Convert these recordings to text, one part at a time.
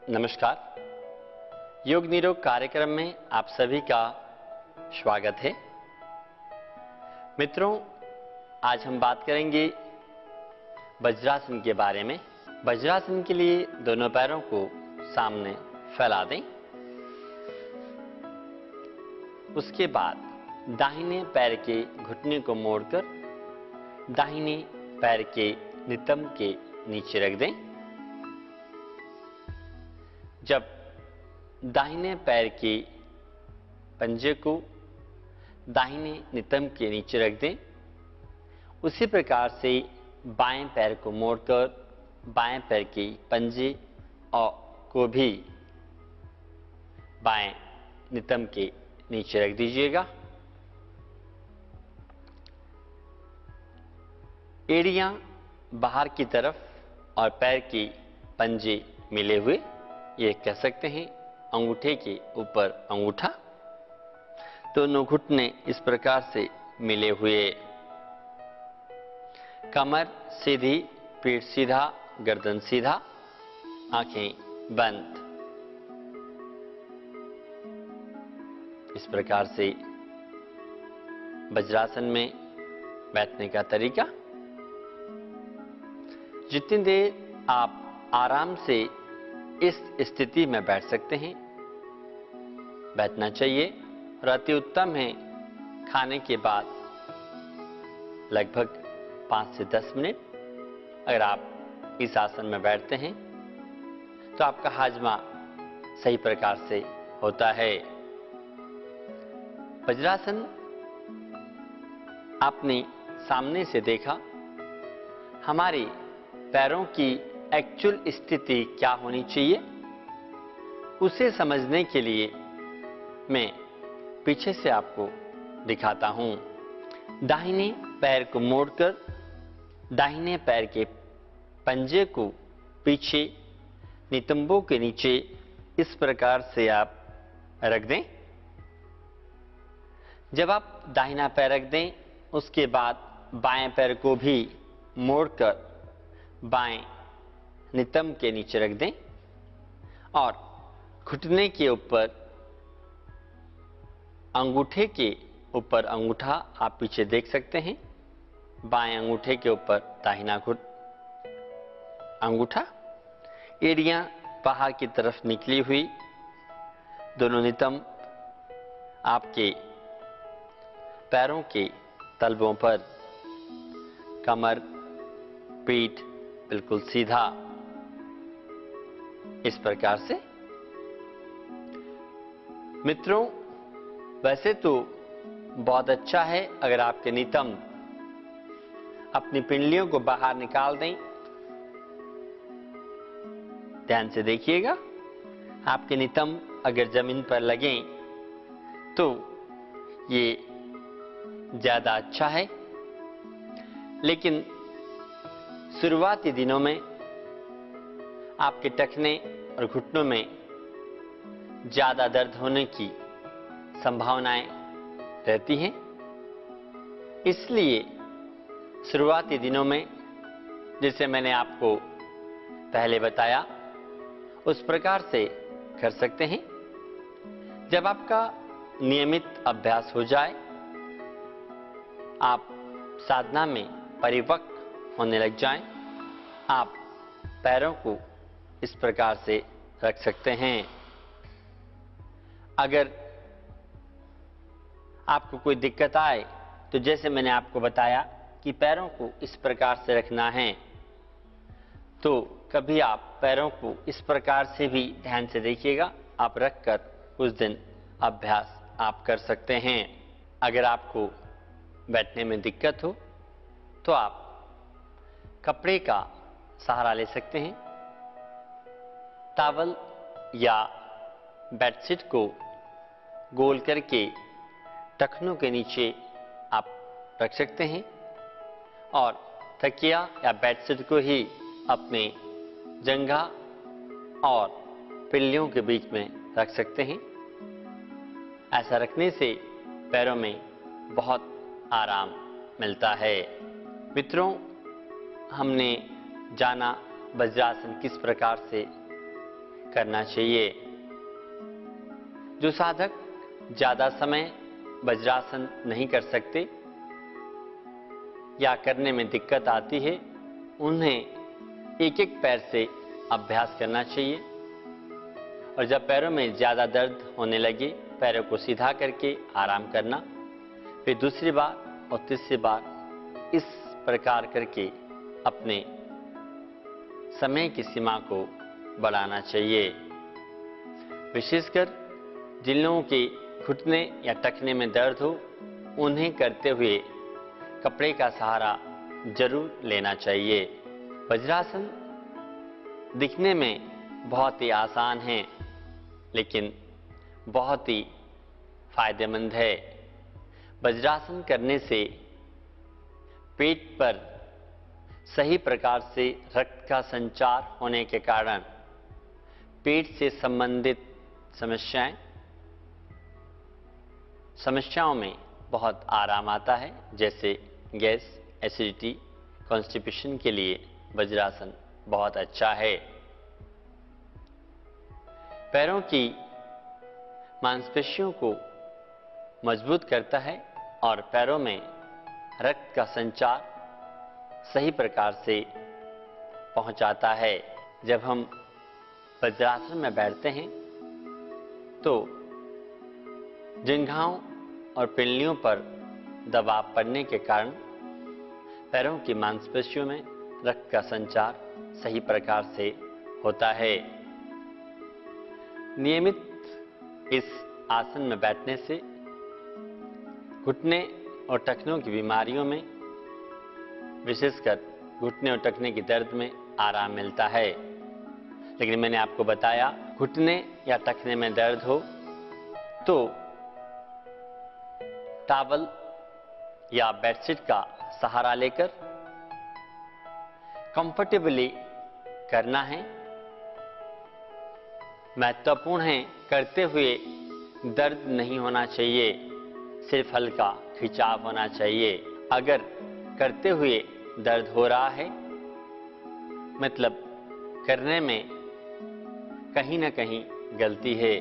नमस्कार। योग निरोग कार्यक्रम में आप सभी का स्वागत है। मित्रों, आज हम बात करेंगे वज्रासन के बारे में। वज्रासन के लिए दोनों पैरों को सामने फैला दें। उसके बाद दाहिने पैर के घुटने को मोड़कर दाहिने पैर के नितंब के नीचे रख दें। जब दाहिने पैर के पंजे को दाहिने नितंब के नीचे रख दें, उसी प्रकार से बाएं पैर को मोड़कर बाएं पैर के पंजे को भी बाएं नितंब के नीचे रख दीजिएगा। एड़ियां बाहर की तरफ और पैर के पंजे मिले हुए, ये कह सकते हैं अंगूठे के ऊपर अंगूठा। दोनों घुटने इस प्रकार से मिले हुए, कमर सीधी, पीठ सीधा, गर्दन सीधा, आंखें बंद। इस प्रकार से वज्रासन में बैठने का तरीका। जितनी देर आप आराम से इस स्थिति में बैठ सकते हैं, बैठना चाहिए। और अति उत्तम है खाने के बाद लगभग 5 से 10 मिनट अगर आप इस आसन में बैठते हैं तो आपका हाजमा सही प्रकार से होता है। वज्रासन आपने सामने से देखा। हमारे पैरों की एक्चुअल स्थिति क्या होनी चाहिए, उसे समझने के लिए मैं पीछे से आपको दिखाता हूं। दाहिने पैर को मोड़कर दाहिने पैर के पंजे को पीछे नितंबों के नीचे इस प्रकार से आप रख दें। जब आप दाहिना पैर रख दें, उसके बाद बाएं पैर को भी मोड़कर बाएं नितंब के नीचे रख दें और घुटने के ऊपर अंगूठे के ऊपर अंगूठा आप पीछे देख सकते हैं। बाएं अंगूठे के ऊपर दाहिना अंगूठा, एड़ियां बाहर की तरफ निकली हुई, दोनों नितंब आपके पैरों के तलवों पर, कमर पीठ बिल्कुल सीधा। इस प्रकार से मित्रों, वैसे तो बहुत अच्छा है अगर आपके नितंब अपनी पिंडलियों को बाहर निकाल दें। ध्यान से देखिएगा, आपके नितंब अगर जमीन पर लगें तो ये ज्यादा अच्छा है। लेकिन शुरुआती दिनों में आपके टखने और घुटनों में ज्यादा दर्द होने की संभावनाएं रहती हैं। इसलिए शुरुआती दिनों में, जैसे मैंने आपको पहले बताया, उस प्रकार से कर सकते हैं। जब आपका नियमित अभ्यास हो जाए, आप साधना में परिपक्व होने लग जाएं, आप पैरों को इस प्रकार से रख सकते हैं। अगर आपको कोई दिक्कत आए तो जैसे मैंने आपको बताया कि पैरों को इस प्रकार से रखना है, तो कभी आप पैरों को इस प्रकार से भी ध्यान से देखिएगा, आप रखकर उस दिन अभ्यास आप कर सकते हैं। अगर आपको बैठने में दिक्कत हो तो आप कपड़े का सहारा ले सकते हैं। टॉवल या बेडशीट को गोल करके टखनों के नीचे आप रख सकते हैं और तकिया या बेडशीट को ही अपने जंघा और पिल्लियों के बीच में रख सकते हैं। ऐसा रखने से पैरों में बहुत आराम मिलता है। मित्रों, हमने जाना वज्रासन किस प्रकार से करना चाहिए। जो साधक ज़्यादा समय वज्रासन नहीं कर सकते या करने में दिक्कत आती है, उन्हें एक एक पैर से अभ्यास करना चाहिए और जब पैरों में ज़्यादा दर्द होने लगे, पैरों को सीधा करके आराम करना, फिर दूसरी बार और तीसरी बार इस प्रकार करके अपने समय की सीमा को बढ़ाना चाहिए। विशेषकर जिन लोगों के घुटने या टखने में दर्द हो, उन्हें करते हुए कपड़े का सहारा जरूर लेना चाहिए। वज्रासन दिखने में बहुत ही आसान है, लेकिन बहुत ही फायदेमंद है। वज्रासन करने से पेट पर सही प्रकार से रक्त का संचार होने के कारण पेट से संबंधित समस्याओं में बहुत आराम आता है, जैसे गैस, एसिडिटी, कॉन्स्टिपेशन के लिए वज्रासन बहुत अच्छा है। पैरों की मांसपेशियों को मजबूत करता है और पैरों में रक्त का संचार सही प्रकार से पहुंचाता है। जब हम वज्रासन में बैठते हैं तो जंघाओं और पिंडलियों पर दबाव पड़ने के कारण पैरों की मांसपेशियों में रक्त का संचार सही प्रकार से होता है। नियमित इस आसन में बैठने से घुटने और टखनों की बीमारियों में, विशेषकर घुटने और टखने की दर्द में आराम मिलता है। लेकिन मैंने आपको बताया, घुटने या टखने में दर्द हो तो टॉवल या बेडशीट का सहारा लेकर कंफर्टेबली करना है। महत्वपूर्ण है, करते हुए दर्द नहीं होना चाहिए, सिर्फ हल्का खिंचाव होना चाहिए। अगर करते हुए दर्द हो रहा है, मतलब करने में कहीं ना कहीं गलती है,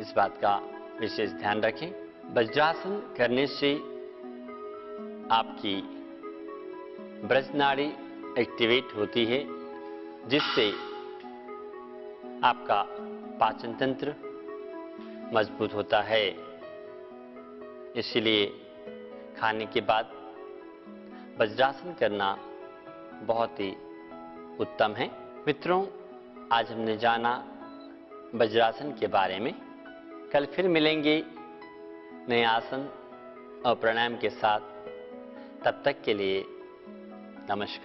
इस बात का विशेष ध्यान रखें। वज्रासन करने से आपकी ब्रजनाड़ी एक्टिवेट होती है, जिससे आपका पाचन तंत्र मजबूत होता है। इसलिए खाने के बाद वज्रासन करना बहुत ही उत्तम है। मित्रों, आज हमने जाना वज्रासन के बारे में। कल फिर मिलेंगे नए आसन और प्राणायाम के साथ। तब तक के लिए नमस्कार।